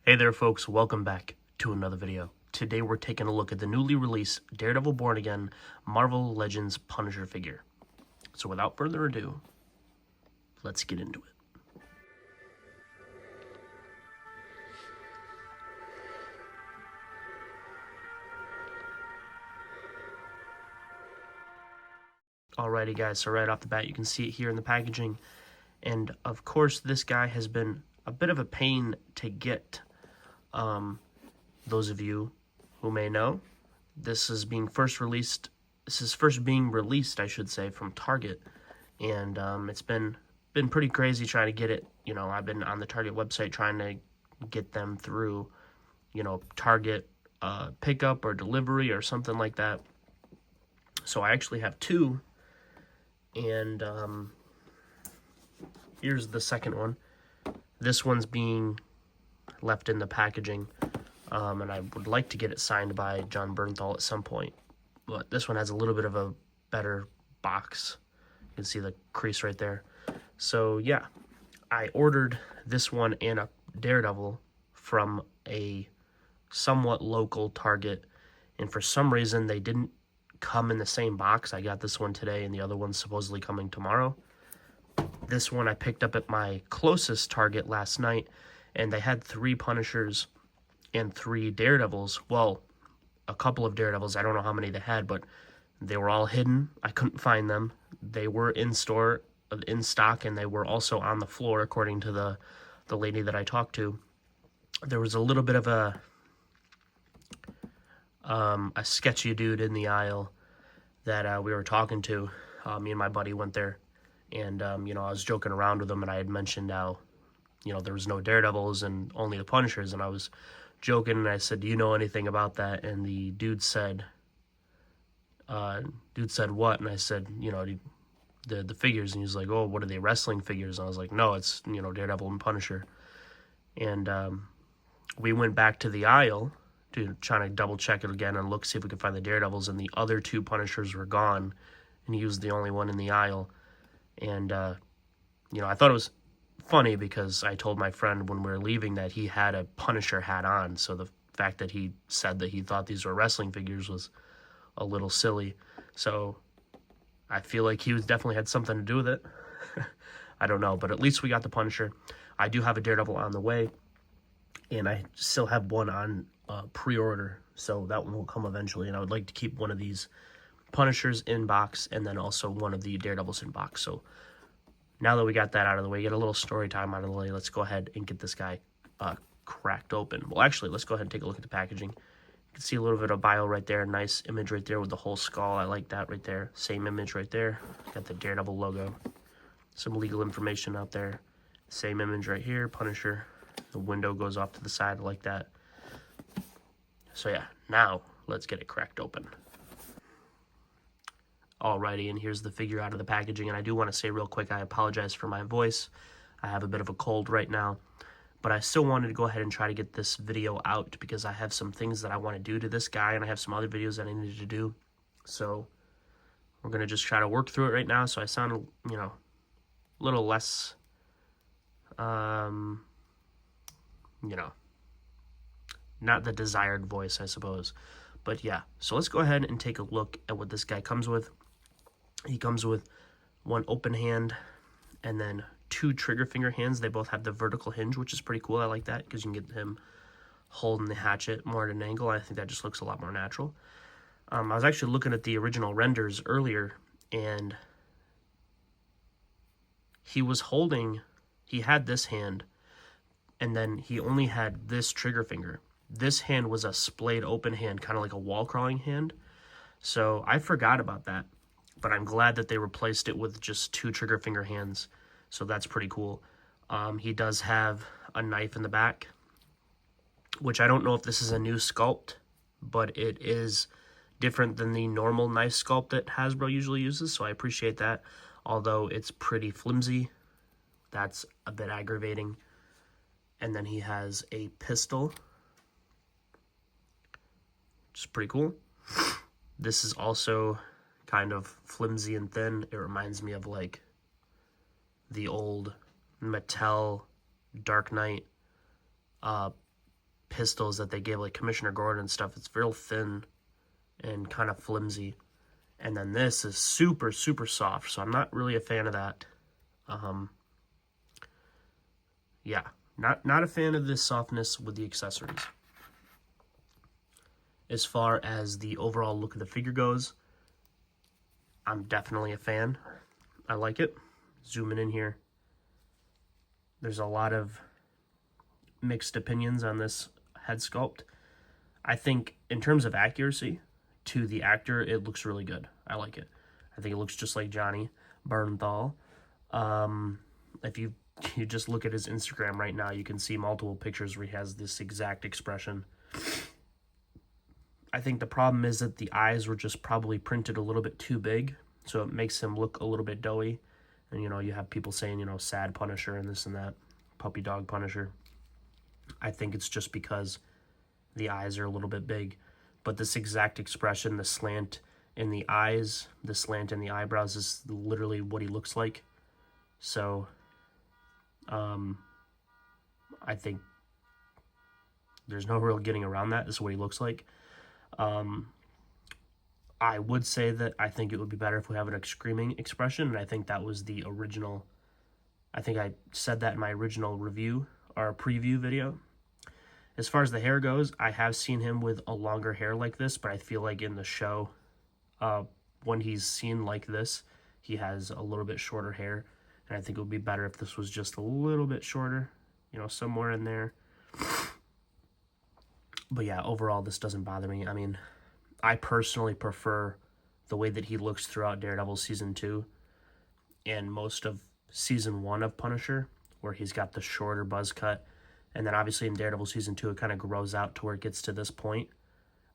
Hey there folks, welcome back to another video. Today we're taking a look at the newly released Daredevil Born Again Marvel Legends Punisher figure. So without further ado, let's get into it. Alrighty guys, so right off the bat you can see it here in the packaging. And of course this guy has been a bit of a pain to get. Those of you who may know, this is first being released, I should say, from Target, and it's been pretty crazy trying to get it. You know, I've been on the Target website trying to get them through, you know, Target pickup or delivery or something like that. So I actually have two, and here's the second one. This one's being left in the packaging. And I would like to get it signed by John Bernthal at some point. But this one has a little bit of a better box. You can see the crease right there. So yeah, I ordered this one and a Daredevil from a somewhat local Target. And for some reason, they didn't come in the same box. I got this one today and the other one's supposedly coming tomorrow. This one I picked up at my closest Target last night. And they had 3 Punishers and 3 Daredevils. Well, a couple of Daredevils. I don't know how many they had, but they were all hidden. I couldn't find them. They were in store, in stock, and they were also on the floor, according to the lady that I talked to. There was a little bit of a sketchy dude in the aisle that we were talking to. Me and my buddy went there, and you know, I was joking around with him, and I had mentioned how, you know, there was no Daredevils and only the Punishers, and I was joking, and I said, do you know anything about that? And the dude said what? And I said, you know, the figures. And he's like, oh, what are they, wrestling figures? And I was like, no, it's, you know, Daredevil and Punisher. And we went back to the aisle to try to double check it again and see if we could find the Daredevils, and the other 2 Punishers were gone, and he was the only one in the aisle. And you know, I thought it was funny because I told my friend when we were leaving that he had a Punisher hat on, so the fact that he said that he thought these were wrestling figures was a little silly. So I feel like he definitely had something to do with it. I don't know, but at least we got the Punisher. I do have a Daredevil on the way, and I still have one on pre-order, so that one will come eventually, and I would like to keep one of these Punishers in box and then also one of the Daredevils in box. So now that we got that out of the way, get a little story time out of the way, let's go ahead and get this guy cracked open. Well, actually, let's go ahead and take a look at the packaging. You can see a little bit of bio right there. Nice image right there with the whole skull. I like that right there. Same image right there. Got the Daredevil logo. Some legal information out there. Same image right here. Punisher. The window goes off to the side. I like that. So yeah, now let's get it cracked open. Alrighty, and here's the figure out of the packaging, and I do want to say real quick, I apologize for my voice. I have a bit of a cold right now, but I still wanted to go ahead and try to get this video out because I have some things that I want to do to this guy, and I have some other videos that I needed to do. So we're going to just try to work through it right now, so I sound, you know, a little less, you know, not the desired voice, I suppose. But yeah, so let's go ahead and take a look at what this guy comes with. He comes with 1 open hand and then 2 trigger finger hands. They both have the vertical hinge, which is pretty cool. I like that because you can get him holding the hatchet more at an angle. I think that just looks a lot more natural. I was actually looking at the original renders earlier, and he had this hand, and then he only had this trigger finger. This hand was a splayed open hand, kind of like a wall crawling hand. So I forgot about that, but I'm glad that they replaced it with just 2 trigger finger hands. So that's pretty cool. He does have a knife in the back, which I don't know if this is a new sculpt, but it is different than the normal knife sculpt that Hasbro usually uses. So I appreciate that, although it's pretty flimsy. That's a bit aggravating. And then he has a pistol, which is pretty cool. This is also kind of flimsy and thin. It reminds me of like the old Mattel Dark Knight pistols that they gave like Commissioner Gordon and stuff, it's real thin and kind of flimsy. And then this is super, super soft, so I'm not really a fan of that. Yeah, not a fan of this softness with the accessories. As far as the overall look of the figure goes, I'm definitely a fan. I like it. Zooming in here, there's a lot of mixed opinions on this head sculpt. I think in terms of accuracy to the actor, it looks really good. I like it. I think it looks just like Johnny Bernthal. If you just look at his Instagram right now, you can see multiple pictures where he has this exact expression. I think the problem is that the eyes were just probably printed a little bit too big, so it makes him look a little bit doughy. And, you know, you have people saying, you know, sad Punisher and this and that, puppy dog Punisher. I think it's just because the eyes are a little bit big. But this exact expression, the slant in the eyes, the slant in the eyebrows is literally what he looks like. So, I think there's no real getting around that. This is what he looks like. I would say that I think it would be better if we have a screaming expression, and I think that was the original. I think I said that in my original review or preview video. As far as the hair goes, I have seen him with a longer hair like this, but I feel like in the show, when he's seen like this, he has a little bit shorter hair, and I think it would be better if this was just a little bit shorter, you know, somewhere in there. But yeah, overall, this doesn't bother me. I mean, I personally prefer the way that he looks throughout Daredevil Season 2 and most of Season 1 of Punisher, where he's got the shorter buzz cut. And then obviously in Daredevil Season 2, it kind of grows out to where it gets to this point.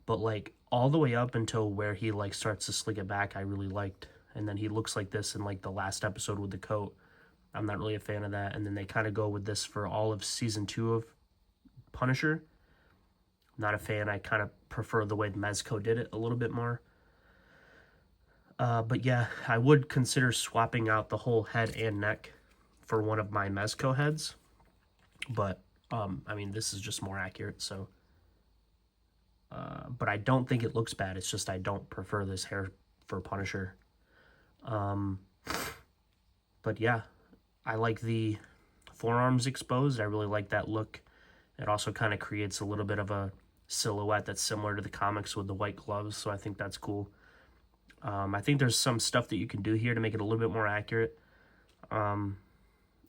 But like all the way up until where he like starts to slick it back, I really liked. And then he looks like this in like the last episode with the coat. I'm not really a fan of that. And then they kind of go with this for all of Season 2 of Punisher. Not a fan. I kind of prefer the way Mezco did it a little bit more. But yeah, I would consider swapping out the whole head and neck for one of my Mezco heads. But, I mean, this is just more accurate, so. But I don't think it looks bad. It's just I don't prefer this hair for Punisher. But yeah, I like the forearms exposed. I really like that look. It also kind of creates a little bit of a silhouette that's similar to the comics with the white gloves, so I think that's cool. I think there's some stuff that you can do here to make it a little bit more accurate.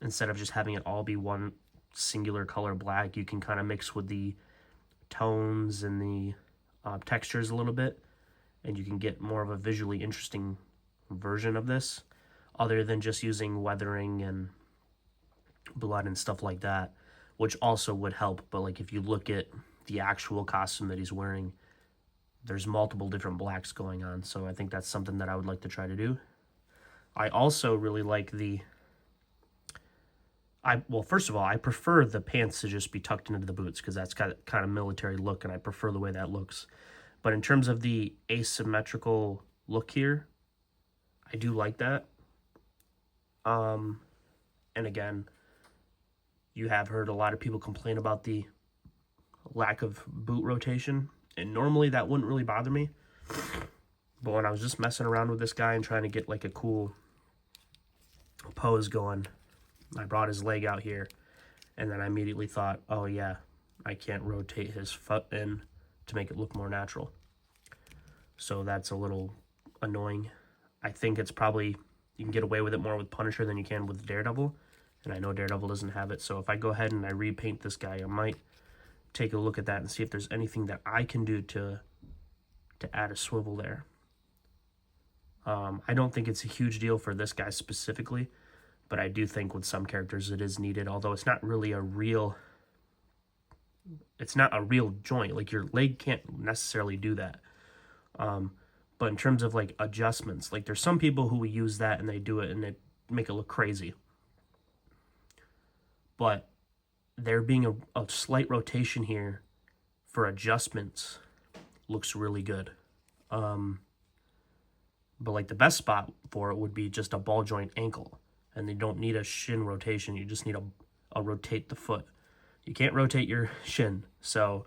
Instead of just having it all be one singular color black, you can kind of mix with the tones and the textures a little bit, and you can get more of a visually interesting version of this, other than just using weathering and blood and stuff like that, which also would help. But like if you look at the actual costume that he's wearing, there's multiple different blacks going on, so I think that's something that I would like to try to do. I also really like well, first of all, I prefer the pants to just be tucked into the boots because that's got kind of military look, and I prefer the way that looks. But in terms of the asymmetrical look here, I do like that. And again, you have heard a lot of people complain about the lack of boot rotation, and normally that wouldn't really bother me. But when I was just messing around with this guy and trying to get like a cool pose going, I brought his leg out here, and then I immediately thought, oh yeah, I can't rotate his foot in to make it look more natural. So that's a little annoying. I think it's probably, you can get away with it more with Punisher than you can with Daredevil, and I know Daredevil doesn't have it. So if I go ahead and I repaint this guy, I might take a look at that and see if there's anything that I can do to add a swivel there. I don't think it's a huge deal for this guy specifically, but I do think with some characters it is needed, although it's not really a real, it's not a real joint. Like your leg can't necessarily do that. But in terms of like adjustments, like there's some people who use that and they do it and they make it look crazy. But there being a slight rotation here for adjustments looks really good. But like the best spot for it would be just a ball joint ankle, and they don't need a shin rotation. You just need a rotate the foot. You can't rotate your shin, So,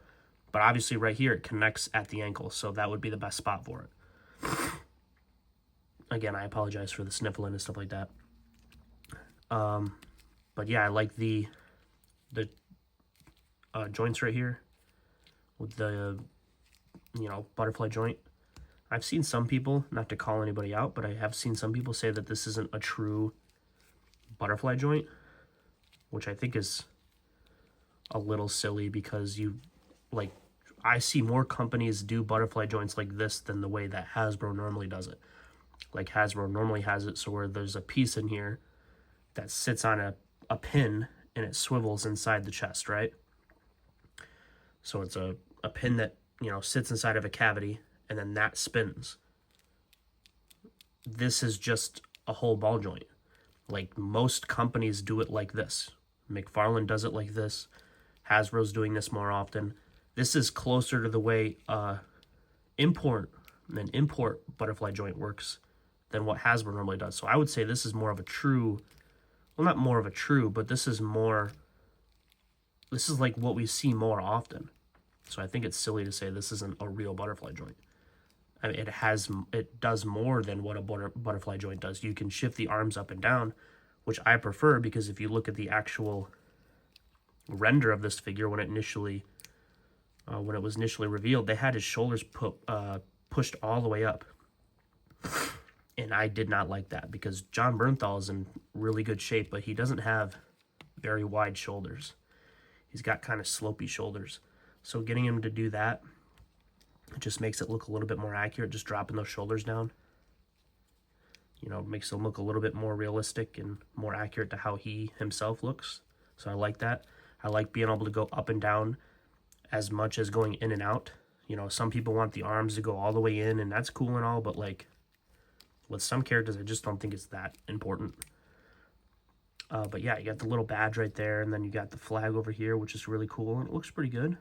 but obviously right here it connects at the ankle, so that would be the best spot for it. Again, I apologize for the sniffling and stuff like that. But yeah, I like the joints right here with the, butterfly joint. I've seen some people, not to call anybody out, but I have seen some people say that this isn't a true butterfly joint, which I think is a little silly because I see more companies do butterfly joints like this than the way that Hasbro normally does it. Like Hasbro normally has it so where there's a piece in here that sits on a pin and it swivels inside the chest, right? So it's a pin that, sits inside of a cavity and then that spins. This is just a whole ball joint. Like most companies do it like this. McFarlane does it like this. Hasbro's doing this more often. This is closer to the way an import butterfly joint works than what Hasbro normally does. So I would say this is more of a true, well, not more of a true, but this is like what we see more often. So I think it's silly to say this isn't a real butterfly joint. I mean, it does more than what a butterfly joint does. You can shift the arms up and down, which I prefer because if you look at the actual render of this figure when it was initially revealed, they had his shoulders pushed all the way up. And I did not like that because John Bernthal is in really good shape, but he doesn't have very wide shoulders. He's got kind of slopey shoulders. So getting him to do that, it just makes it look a little bit more accurate, just dropping those shoulders down. Makes him look a little bit more realistic and more accurate to how he himself looks. So I like that. I like being able to go up and down as much as going in and out. Some people want the arms to go all the way in, and that's cool and all, but like with some characters, I just don't think it's that important. But yeah, you got the little badge right there, and then you got the flag over here, which is really cool, and it looks pretty good.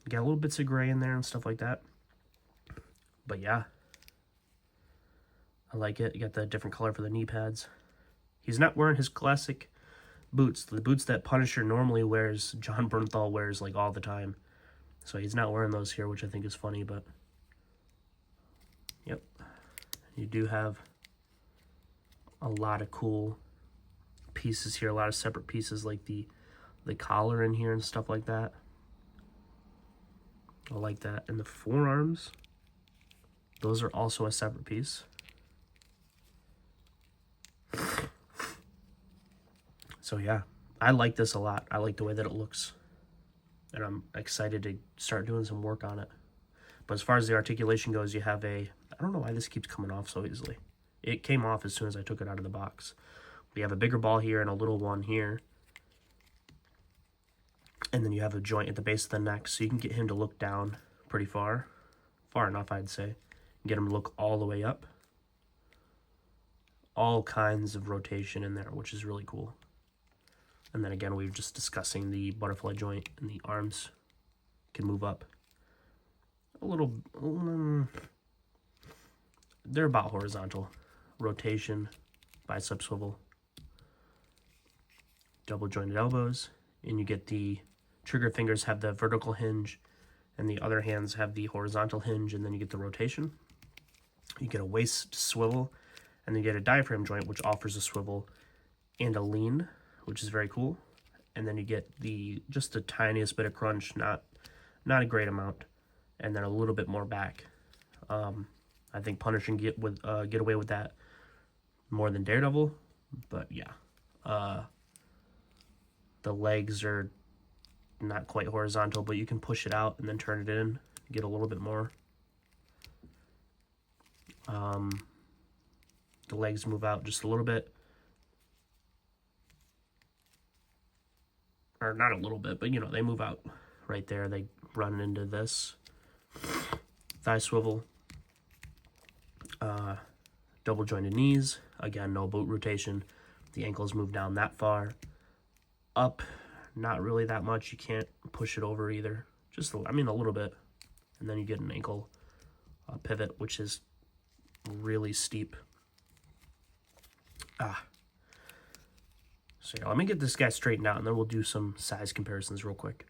You got little bits of gray in there and stuff like that. But yeah, I like it. You got the different color for the knee pads. He's not wearing his classic boots. The boots that Punisher normally wears, John Bernthal wears like all the time. So he's not wearing those here, which I think is funny, but yep. You do have a lot of cool pieces here, a lot of separate pieces like the collar in here and stuff like that. I like that. And the forearms, those are also a separate piece. So yeah, I like this a lot. I like the way that it looks. And I'm excited to start doing some work on it. But as far as the articulation goes, you have I don't know why this keeps coming off so easily. It came off as soon as I took it out of the box. We have a bigger ball here and a little one here. And then you have a joint at the base of the neck, so you can get him to look down pretty far. Far enough, I'd say. Get him to look all the way up. All kinds of rotation in there, which is really cool. And then again, we were just discussing the butterfly joint and the arms can move up. A little, they're about horizontal. Rotation, bicep swivel, double jointed elbows, and you get the trigger fingers have the vertical hinge and the other hands have the horizontal hinge, and then you get the rotation. You get a waist swivel, and then you get a diaphragm joint, which offers a swivel and a lean, which is very cool. And then you get just the tiniest bit of crunch, not a great amount, and then a little bit more back. I think Punisher can get away with that more than Daredevil, but yeah. The legs are not quite horizontal, but you can push it out and then turn it in, get a little bit more. The legs move out just a little bit. Or not a little bit, but they move out right there. They run into this. Thigh swivel. Double jointed knees. Again, no boot rotation. The ankles move down that far. Up, not really that much. You can't push it over either. Just, a little bit. And then you get an ankle pivot, which is really steep. So yeah, let me get this guy straightened out, and then we'll do some size comparisons real quick.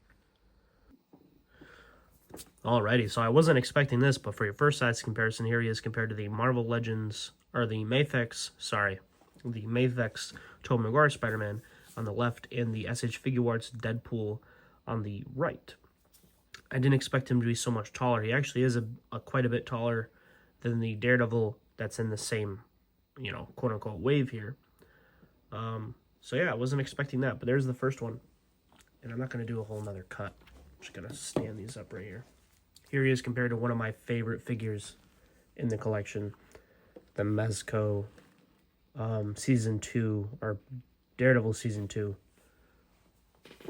Alrighty, so I wasn't expecting this, but for your first size comparison, here he is compared to the Marvel Legends, or the Mafex Tobey Maguire Spider-Man on the left, and the SH Figuarts Deadpool on the right. I didn't expect him to be so much taller. He actually is quite a bit taller than the Daredevil that's in the same, you know, quote-unquote wave here. So yeah, I wasn't expecting that, but there's the first one. And I'm not going to do a whole nother cut. I'm just going to stand these up right here. Here he is compared to one of my favorite figures in the collection, the Mezco Season 2, or Daredevil Season 2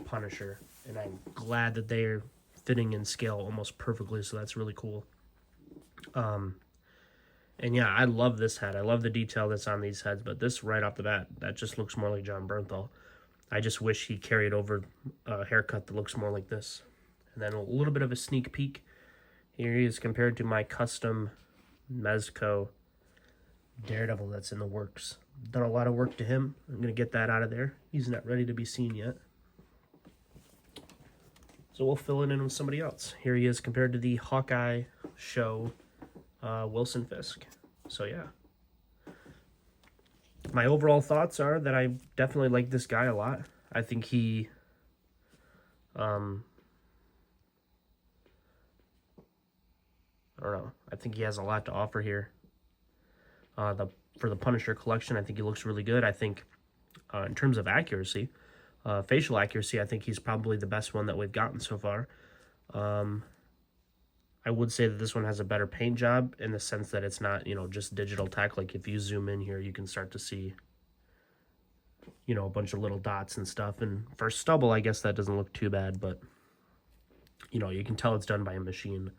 Punisher. And I'm glad that they're fitting in scale almost perfectly, so that's really cool. And yeah, I love this head. I love the detail that's on these heads, but this right off the bat, that just looks more like John Bernthal. I just wish he carried over a haircut that looks more like this. And then a little bit of a sneak peek. Here he is compared to my custom Mezco Daredevil that's in the works. Done a lot of work to him. I'm going to get that out of there. He's not ready to be seen yet. So we'll fill it in with somebody else. Here he is compared to the Hawkeye show Wilson Fisk. So yeah. My overall thoughts are that I definitely like this guy a lot. I think he I don't know. I think he has a lot to offer here. For the Punisher collection, I think he looks really good. I think in terms of accuracy, facial accuracy, I think he's probably the best one that we've gotten so far. I would say that this one has a better paint job in the sense that it's not, you know, just digital tech. Like if you zoom in here, you can start to see, you know, a bunch of little dots and stuff. And for stubble, I guess that doesn't look too bad, but, you know, you can tell it's done by a machine.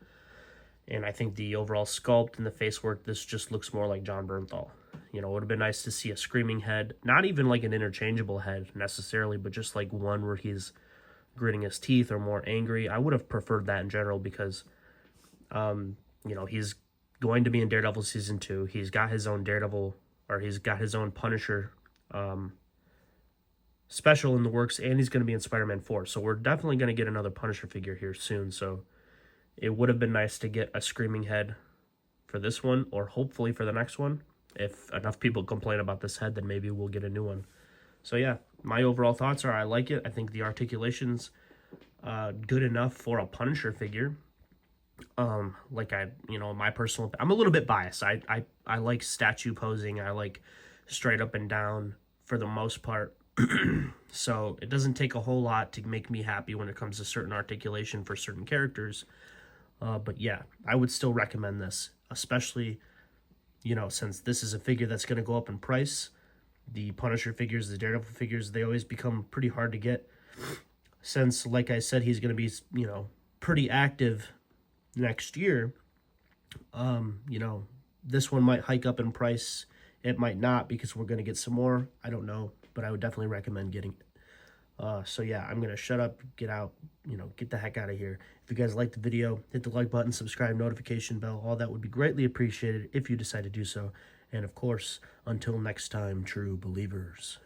And I think the overall sculpt and the face work, this just looks more like John Bernthal. You know, it would have been nice to see a screaming head, not even like an interchangeable head necessarily, but just like one where he's gritting his teeth or more angry. I would have preferred that in general because, you know, he's going to be in Daredevil Season 2. He's got his own Daredevil, or he's got his own Punisher special in the works, and he's going to be in Spider-Man 4. So we're definitely going to get another Punisher figure here soon. So it would have been nice to get a screaming head for this one, or hopefully for the next one. If enough people complain about this head, then maybe we'll get a new one. So yeah, my overall thoughts are I like it. I think the articulation's good enough for a Punisher figure. Like my personal, I'm a little bit biased. I like statue posing. I like straight up and down for the most part. So it doesn't take a whole lot to make me happy when it comes to certain articulation for certain characters. But yeah, I would still recommend this, especially, you know, since this is a figure that's going to go up in price. The Punisher figures, the Daredevil figures, they always become pretty hard to get. Since, like I said, he's going to be, you know, pretty active next year. You know, this one might hike up in price. It might not, because we're going to get some more. I don't know, but I would definitely recommend getting it. So yeah, I'm going to shut up, get out, you know, get the heck out of here. If you guys liked the video, hit the like button, subscribe, notification bell, all that would be greatly appreciated if you decide to do so. And of course, until next time, true believers.